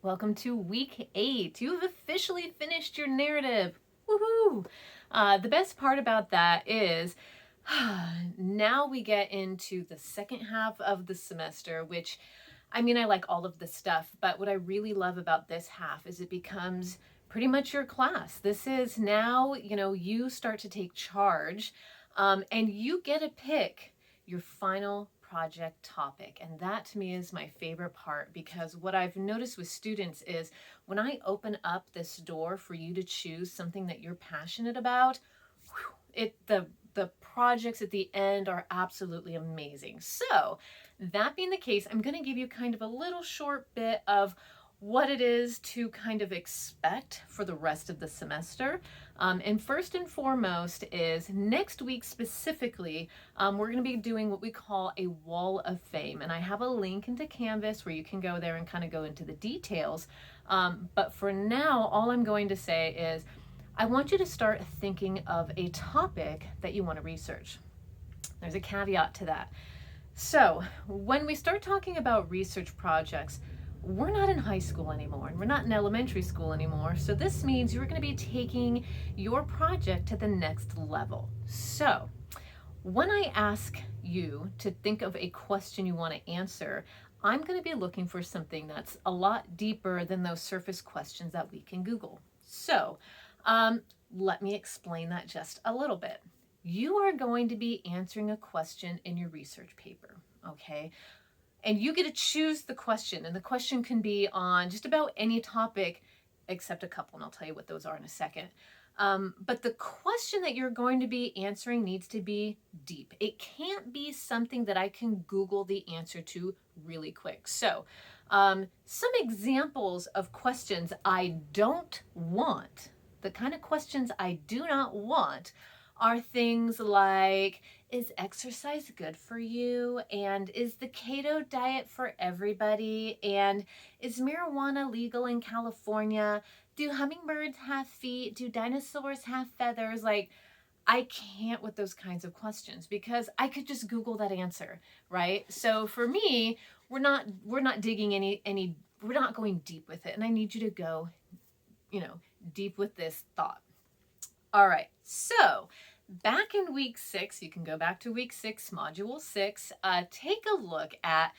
Welcome to week 8. You have officially finished your narrative. Woohoo! The best part about that is now we get into the second half of the semester, which I like all of this stuff, but what I really love about this half is it becomes pretty much your class. This is now, you start to take charge, and you get to pick your final project topic. And that to me is my favorite part, because what I've noticed with students is when I open up this door for you to choose something that you're passionate about, the projects at the end are absolutely amazing. So that being the case, I'm going to give you kind of a little short bit of what it is to kind of expect for the rest of the semester. And first and foremost is next week specifically, we're going to be doing what we call a wall of fame. And I have a link into Canvas where you can go there and kind of go into the details. But for now, all I'm going to say is I want you to start thinking of a topic that you want to research. There's a caveat to that. So when we start talking about research projects, we're not in high school anymore and we're not in elementary school anymore. So this means you're going to be taking your project to the next level. So when I ask you to think of a question you want to answer, I'm going to be looking for something that's a lot deeper than those surface questions that we can Google. So let me explain that just a little bit. You are going to be answering a question in your research paper, okay? And you get to choose the question, and the question can be on just about any topic except a couple, and I'll tell you what those are in a second. But the question that you're going to be answering needs to be deep. It can't be something that I can Google the answer to really quick. So some examples of questions I don't want, the kind of questions I do not want, are things like, is exercise good for you? And is the keto diet for everybody? And is marijuana legal in California? Do hummingbirds have feet? Do dinosaurs have feathers? Like, I can't with those kinds of questions because I could just Google that answer, right? So for me, we're not digging any we're not going deep with it. And I need you to go, deep with this thought. All right, so back in week 6, you can go back to week 6, module 6, take a look at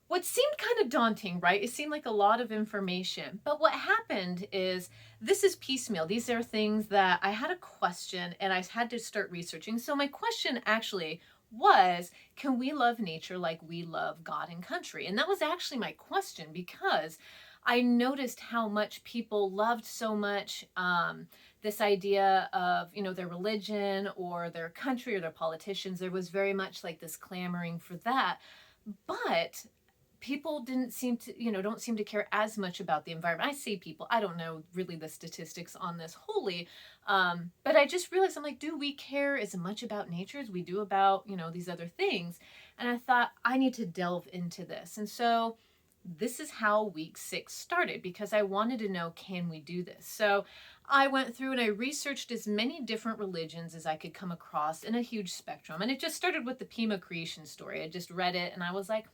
what seemed kind of daunting, right? It seemed like a lot of information, but what happened is this is piecemeal. These are things that I had a question and I had to start researching. So my question actually was, can we love nature like we love God and country? And that was actually my question because I noticed how much people loved so much this idea of, their religion or their country or their politicians. There was very much like this clamoring for that. But people didn't seem to, don't seem to care as much about the environment. I say people, I don't know really the statistics on this wholly, but I just realized, I'm like, do we care as much about nature as we do about, these other things? And I thought, I need to delve into this. And so this is how week 6 started because I wanted to know, can we do this? So I went through and I researched as many different religions as I could come across in a huge spectrum. And it just started with the Pima creation story. I just read it and I was like,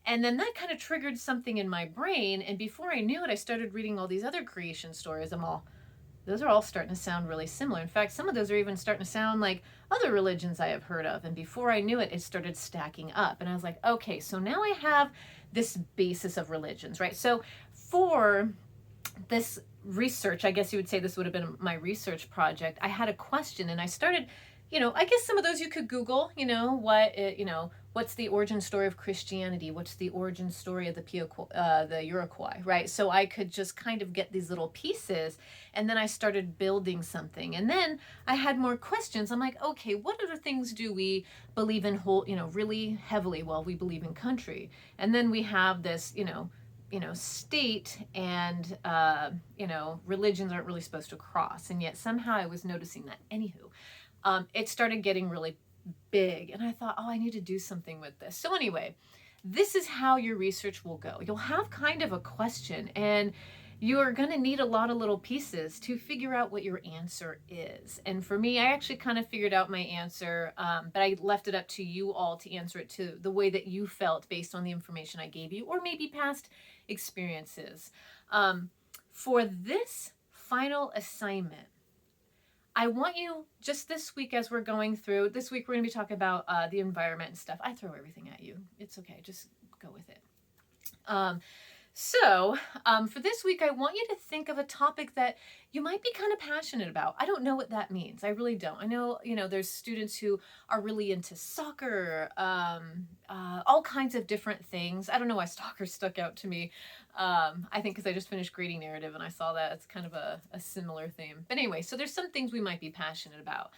And then that kind of triggered something in my brain. And before I knew it, I started reading all these other creation stories. Those are all starting to sound really similar. In fact, some of those are even starting to sound like other religions I have heard of. And before I knew it, it started stacking up. And I was like, okay, so now I have this basis of religions, right? So for this research, I guess you would say this would have been my research project, I had a question and I started, I guess some of those you could Google, what's the origin story of Christianity? What's the origin story of the Iroquois, right? So I could just kind of get these little pieces, and then I started building something. And then I had more questions. I'm like, okay, what other things do we believe in really heavily? Well, we believe in country. And then we have this, state and, religions aren't really supposed to cross. And yet somehow I was noticing that. Anywho, it started getting really big and I thought, I need to do something with this. So anyway, this is how your research will go. You'll have kind of a question and you are going to need a lot of little pieces to figure out what your answer is. And for me, I actually kind of figured out my answer, but I left it up to you all to answer it to the way that you felt based on the information I gave you, or maybe past experiences. For this final assignment, I want you, just this week as we're going through, this week we're going to be talking about the environment and stuff. I throw everything at you. It's okay. Just go with it. So for this week, I want you to think of a topic that you might be kind of passionate about. I don't know what that means. I really don't. I know, there's students who are really into soccer, all kinds of different things. I don't know why soccer stuck out to me. I think because I just finished grading narrative and I saw that it's kind of a similar theme. But anyway, so there's some things we might be passionate about.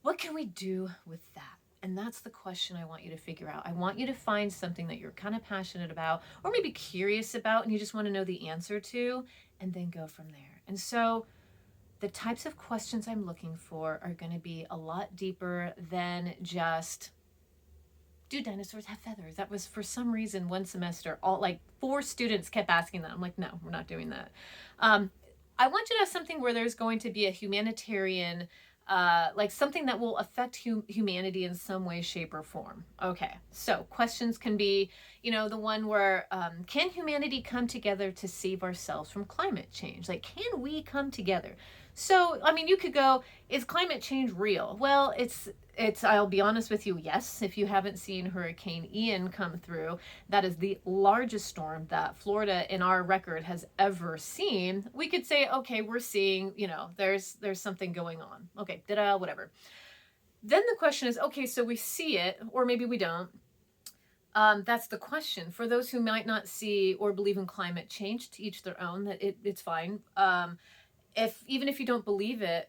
What can we do with that? And that's the question I want you to figure out. I want you to find something that you're kind of passionate about, or maybe curious about, and you just want to know the answer to, and then go from there. And so the types of questions I'm looking for are going to be a lot deeper than just, do dinosaurs have feathers? That was, for some reason, one semester, all like 4 students kept asking that. I'm like, no, we're not doing that. I want you to have something where there's going to be a humanitarian, like something that will affect humanity in some way, shape, or form. Okay, so questions can be, the one where, can humanity come together to save ourselves from climate change? Like, can we come together? So, I mean, you could go, is climate change real? Well, it's, I'll be honest with you, yes. If you haven't seen Hurricane Ian come through, that is the largest storm that Florida in our record has ever seen. We could say, okay, we're seeing, there's something going on. Okay, whatever. Then the question is, okay, so we see it, or maybe we don't. That's the question. For those who might not see or believe in climate change, to each their own, that it's fine. Even if you don't believe it,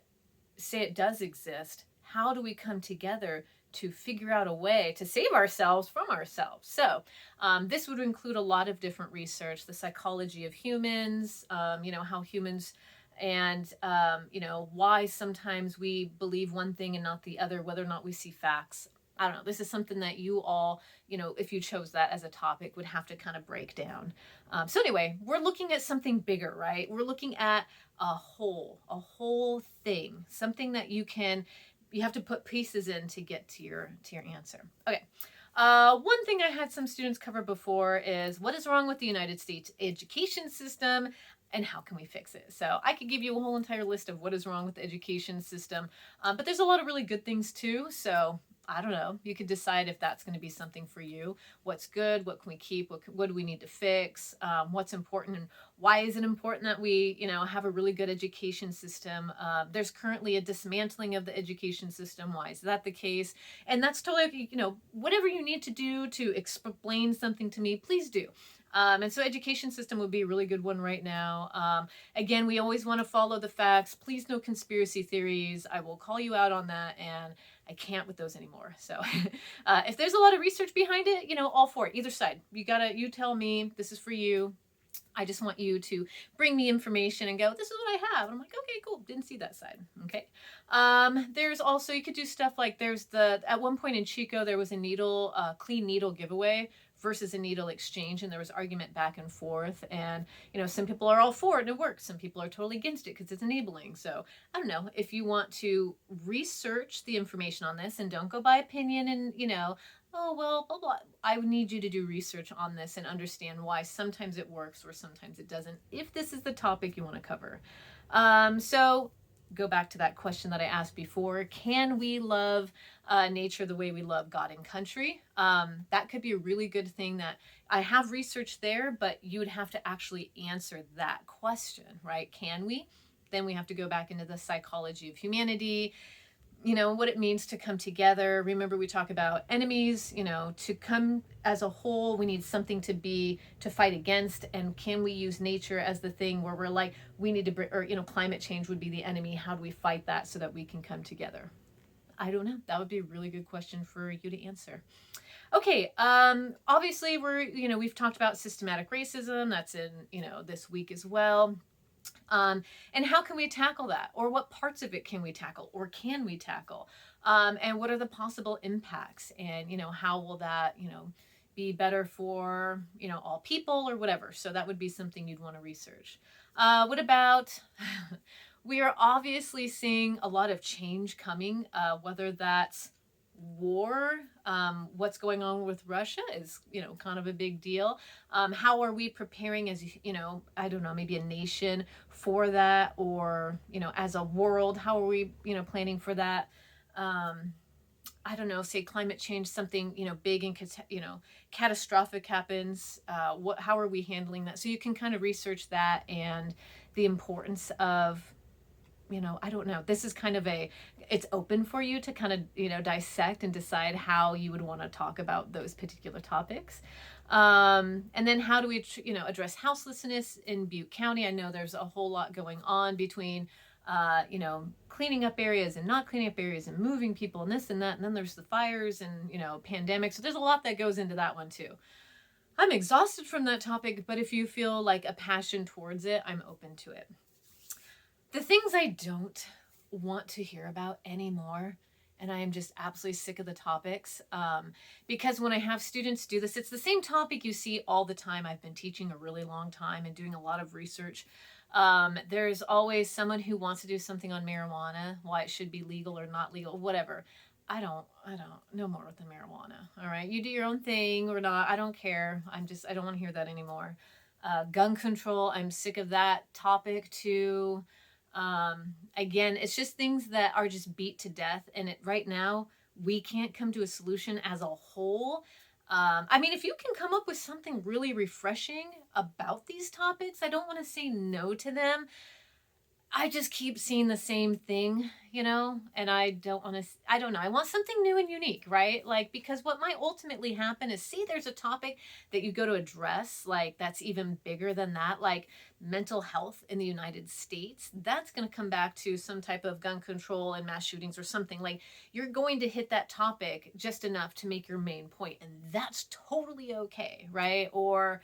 say it does exist, how do we come together to figure out a way to save ourselves from ourselves? So this would include a lot of different research, the psychology of humans, how humans and, why sometimes we believe one thing and not the other, whether or not we see facts. I don't know. This is something that you all, if you chose that as a topic, would have to kind of break down. So anyway, we're looking at something bigger, right? We're looking at a whole thing, something that you have to put pieces in to get to your answer. Okay. One thing I had some students cover before is, what is wrong with the United States education system and how can we fix it? So I could give you a whole entire list of what is wrong with the education system, but there's a lot of really good things too. So I don't know, you could decide if that's going to be something for you. What's good? What can we keep? What do we need to fix? What's important, and why is it important that we, have a really good education system? There's currently a dismantling of the education system. Why is that the case? And that's totally, whatever you need to do to explain something to me, please do. And so education system would be a really good one right now. Again, we always want to follow the facts. Please, no conspiracy theories. I will call you out on that, and I can't with those anymore. So if there's a lot of research behind it, all for it, either side. You tell me, this is for you. I just want you to bring me information and go, this is what I have. And I'm like, okay, cool. Didn't see that side. Okay. There's also, you could do stuff like at one point in Chico, there was a clean needle giveaway versus a needle exchange, and there was argument back and forth, and some people are all for it and it works, some people are totally against it because it's enabling. So I don't know, if you want to research the information on this and don't go by opinion and oh well, blah blah, I would need you to do research on this and understand why sometimes it works or sometimes it doesn't, if this is the topic you want to cover. So go back to that question that I asked before. Can we love nature the way we love God and country? That could be a really good thing that I have researched there, but you would have to actually answer that question, right? Can we? Then we have to go back into the psychology of humanity, what it means to come together. Remember, we talk about enemies, to come as a whole, we need something to fight against. And can we use nature as the thing where we're like, we need to, or, climate change would be the enemy. How do we fight that so that we can come together? I don't know. That would be a really good question for you to answer. Okay. Obviously we've talked about systematic racism. That's in, this week as well. And how can we tackle that? Or what parts of it can we tackle? Or can we tackle? And what are the possible impacts? And, how will that, be better for, all people or whatever. So that would be something you'd want to research. What about, we are obviously seeing a lot of change coming, whether that's war, what's going on with Russia is, kind of a big deal. How are we preparing as, I don't know, maybe a nation for that, or, as a world, how are we, planning for that? I don't know, say climate change, something, big and, catastrophic happens. How are we handling that? So you can kind of research that and the importance of, I don't know. This is kind of it's open for you to kind of, dissect and decide how you would want to talk about those particular topics. And then how do we, address houselessness in Butte County? I know there's a whole lot going on between, cleaning up areas and not cleaning up areas and moving people and this and that. And then there's the fires and, pandemic. So there's a lot that goes into that one too. I'm exhausted from that topic, but if you feel like a passion towards it, I'm open to it. The things I don't want to hear about anymore, and I am just absolutely sick of the topics, because when I have students do this, it's the same topic you see all the time. I've been teaching a really long time and doing a lot of research. There's always someone who wants to do something on marijuana, why it should be legal or not legal, whatever. I don't, no more with the marijuana. All right. You do your own thing or not. I don't care. I don't want to hear that anymore. Gun control. I'm sick of that topic too. Again, it's just things that are just beat to death. And right now we can't come to a solution as a whole. I mean, if you can come up with something really refreshing about these topics, I don't want to say no to them. I just keep seeing the same thing, and I don't want to, I don't know. I want something new and unique, right? Like, because what might ultimately happen is, see, there's a topic that you go to address, like that's even bigger than that, like mental health in the United States. That's going to come back to some type of gun control and mass shootings or something. Like, you're going to hit that topic just enough to make your main point, and that's totally okay, right? Or,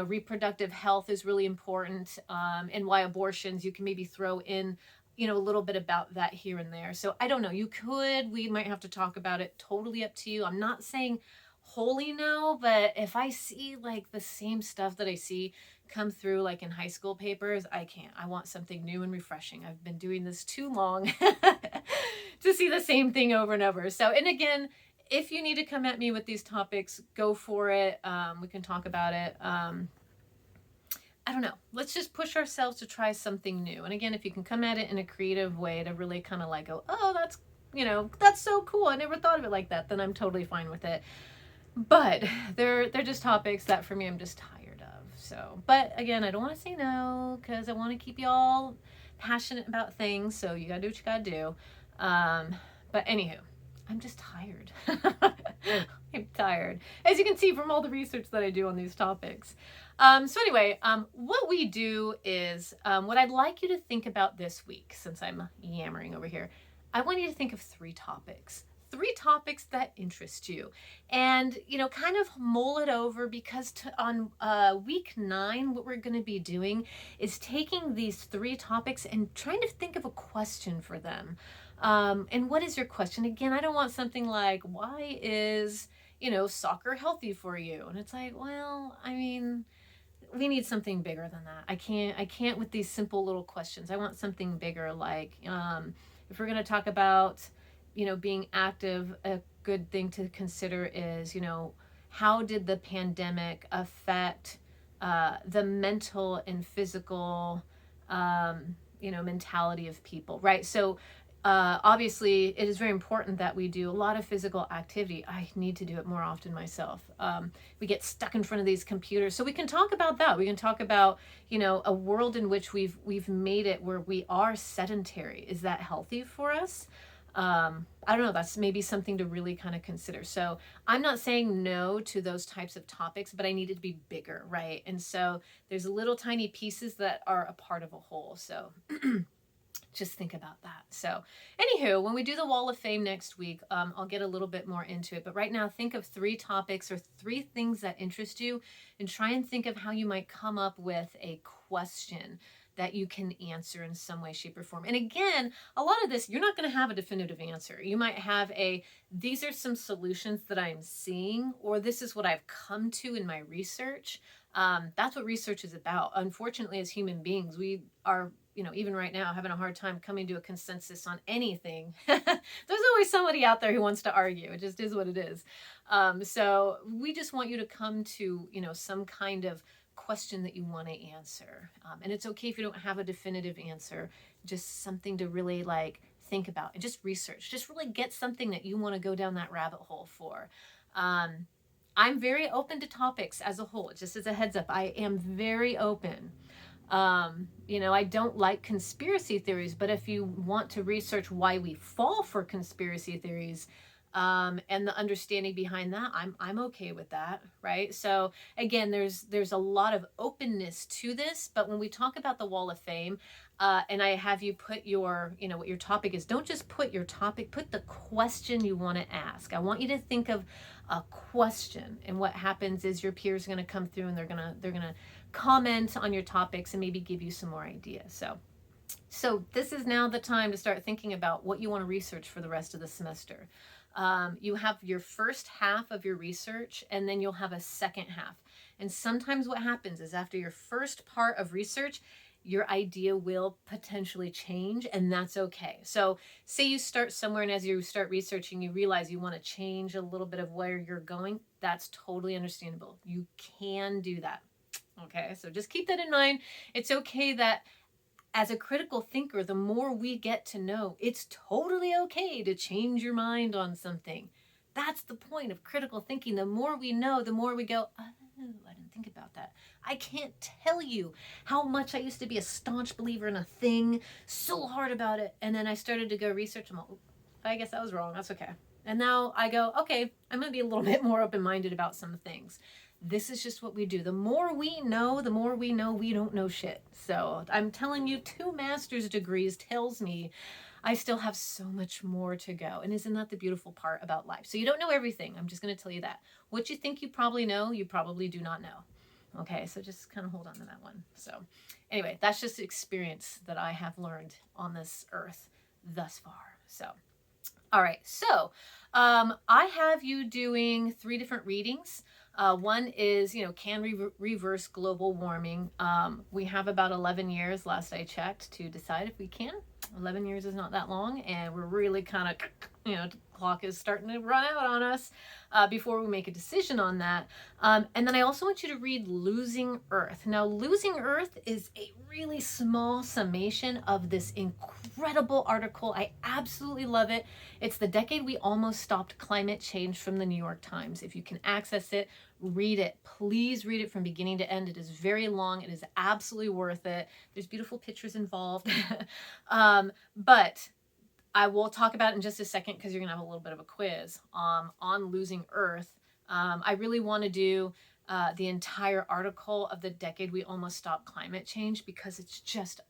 reproductive health is really important, and why abortions, you can maybe throw in, a little bit about that here and there. So I don't know, we might have to talk about it, totally up to you. I'm not saying wholly no, but if I see like the same stuff that I see come through like in high school papers, I can't. I want something new and refreshing. I've been doing this too long to see the same thing over and over. So, and again, if you need to come at me with these topics, go for it. We can talk about it. I don't know. Let's just push ourselves to try something new. And again, if you can come at it in a creative way to really kind of like go, oh, that's so cool. I never thought of it like that. Then I'm totally fine with it. But they're just topics that for me, I'm just tired of. So, but again, I don't want to say no because I want to keep you all passionate about things. So you got to do what you got to do. But anywho, I'm just tired. I'm tired. As you can see from all the research that I do on these topics. So anyway, what we do is, what I'd like you to think about this week, since I'm yammering over here, I want you to think of 3 topics that interest you, and, kind of mull it over, because on week 9, what we're going to be doing is taking these 3 topics and trying to think of a question for them. And what is your question? Again, I don't want something like, why is, soccer healthy for you? And it's like, well, I mean, we need something bigger than that. I can't with these simple little questions. I want something bigger, like, if we're going to talk about, being active, a good thing to consider is, how did the pandemic affect the mental and physical, mentality of people, right? So obviously, it is very important that we do a lot of physical activity. I need to do it more often myself. We get stuck in front of these computers, so we can talk about that. We can talk about, a world in which we've made it where we are sedentary. Is that healthy for us? I don't know. That's maybe something to really kind of consider. So I'm not saying no to those types of topics, but I need it to be bigger, right? And so there's little tiny pieces that are a part of a whole. So just think about that. So anywho, when we do the Wall of Fame next week, I'll get a little bit more into it. But right now, think of 3 topics or 3 things that interest you, and try and think of how you might come up with a question that you can answer in some way, shape, or form. And again, a lot of this, you're not going to have a definitive answer. You might have these are some solutions that I'm seeing, or this is what I've come to in my research. That's what research is about. Unfortunately, as human beings, we are, even right now, having a hard time coming to a consensus on anything. There's always somebody out there who wants to argue. It just is what it is. So we just want you to come to, some kind of question that you want to answer. And it's okay if you don't have a definitive answer, just something to really think about and just research. Just really get something that you want to go down that rabbit hole for. I'm very open to topics as a whole. Just as a heads up, I am very open. I don't like conspiracy theories, but if you want to research why we fall for conspiracy theories, and the understanding behind that, I'm okay with that, right? So again, there's a lot of openness to this, but when we talk about the Wall of Fame, and I have you put your, what your topic is, don't just put your topic, put the question you want to ask. I want you to think of a question, and what happens is your peers are going to come through and they're going to comment on your topics and maybe give you some more ideas. So this is now the time to start thinking about what you want to research for the rest of the semester. You have your first half of your research, and then you'll have a second half. And sometimes what happens is after your first part of research, your idea will potentially change, and that's okay. So say you start somewhere, and as you start researching, you realize you want to change a little bit of where you're going. That's totally understandable. You can do that. Okay, so just keep that in mind. It's okay that as a critical thinker, the more we get to know, it's totally okay to change your mind on something. That's the point of critical thinking. The more we know, the more we go, oh, I didn't think about that. I can't tell you how much I used to be a staunch believer in a thing, so hard about it. And then I started to go research. I'm like, I guess I was wrong. That's okay. And now I go, okay, I'm going to be a little bit more open-minded about some things. This is just what we do. The more we know, we don't know shit. So I'm telling you, 2 master's degrees tells me I still have so much more to go. And isn't that the beautiful part about life? So you don't know everything. I'm just going to tell you that. What you think you probably know, you probably do not know. Okay, so just kind of hold on to that one. So anyway, that's just experience that I have learned on this earth thus far. So, all right. So I have you doing 3 different readings. One is, can we reverse global warming? We have about 11 years, last I checked, to decide if we can. 11 years is not that long, and we're really kind of, the clock is starting to run out on us before we make a decision on that. And then I also want you to read Losing Earth. Now, Losing Earth is a really small summation of this incredible article. I absolutely love it. It's The Decade We Almost Stopped Climate Change from the New York Times. If you can access it, read it. Please read it from beginning to end. It is very long. It is absolutely worth it. There's beautiful pictures involved. But I will talk about it in just a second because you're going to have a little bit of a quiz on Losing Earth. I really want to do the entire article of The Decade We Almost Stopped Climate Change because it's just,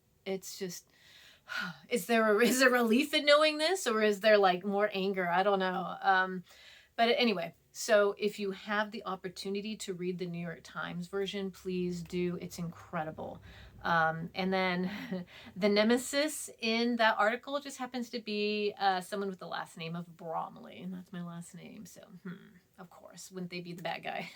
is there a relief in knowing this, or is there more anger? I don't know. But anyway, so if you have the opportunity to read the New York Times version, please do. It's incredible. And then the nemesis in that article just happens to be someone with the last name of Bromley, and that's my last name. So, of course, wouldn't they be the bad guy?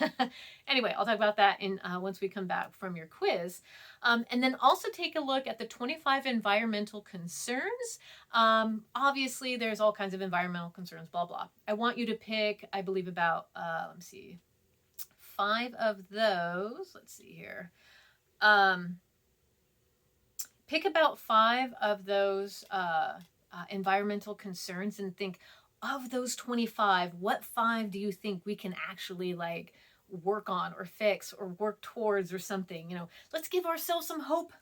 Anyway, I'll talk about that in once we come back from your quiz. And then also take a look at the 25 environmental concerns. Obviously, there's all kinds of environmental concerns, blah, blah. I want you to pick, I believe, about, 5 of those. Let's see here. Pick about 5 of those environmental concerns and think, of those 25, what 5 do you think we can actually work on or fix or work towards or something? Let's give ourselves some hope.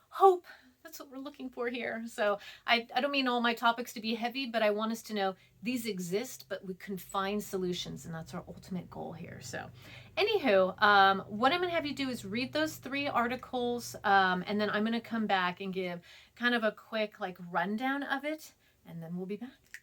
Hope. That's what we're looking for here. So I don't mean all my topics to be heavy, but I want us to know these exist, but we can find solutions, and that's our ultimate goal here. So anywho, what I'm going to have you do is read those 3 articles, and then I'm going to come back and give kind of a quick rundown of it, and then we'll be back.